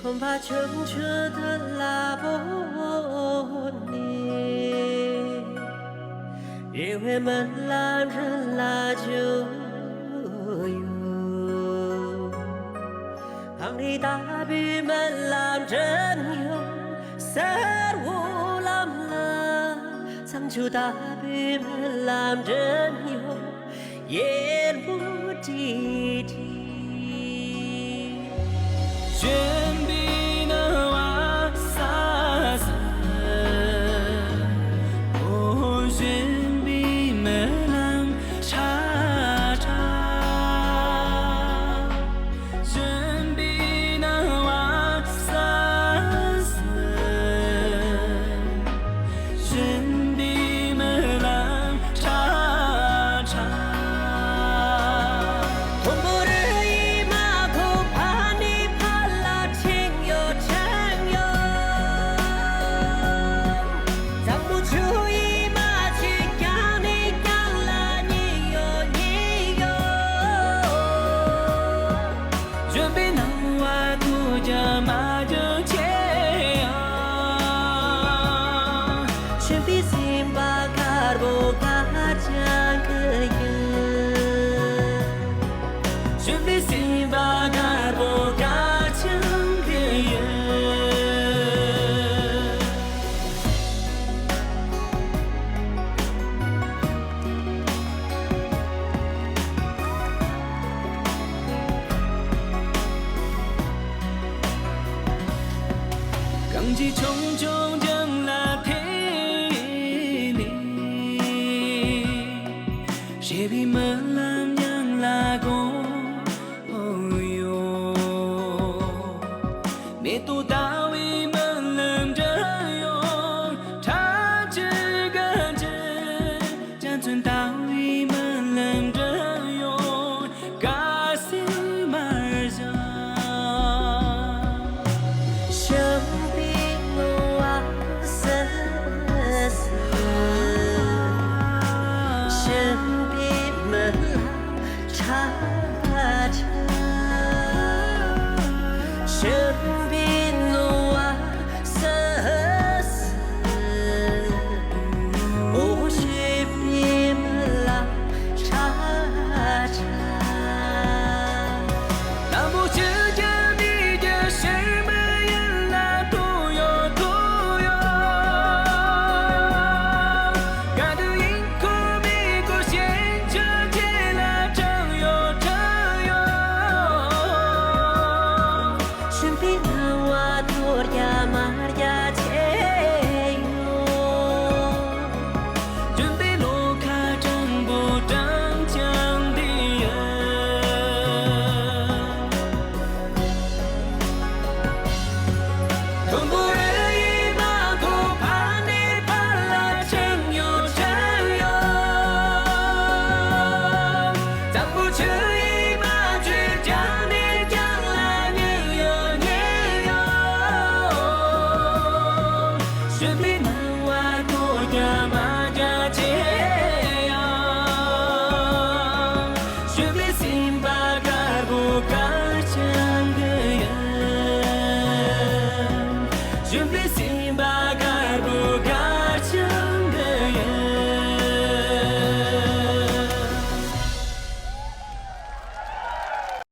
恐怕成车的拉波尼，因为门拦人拉就有，当你大比门拦真有，三五浪浪，藏就大比门拦真有，烟雾滴滴。选比那瓦萨斯，哦，选比门浪查查，选比那瓦萨斯，选比门浪查查。càng chỉ trông trông chẳng là thế này sẽ bị mơ làm nhang là cô yo mẹ tu tao bị mơ làm trời yo tha chữ gần chữ chẳng chân tao bị mơ làm trời yo ca sĩ mà ra Should be now.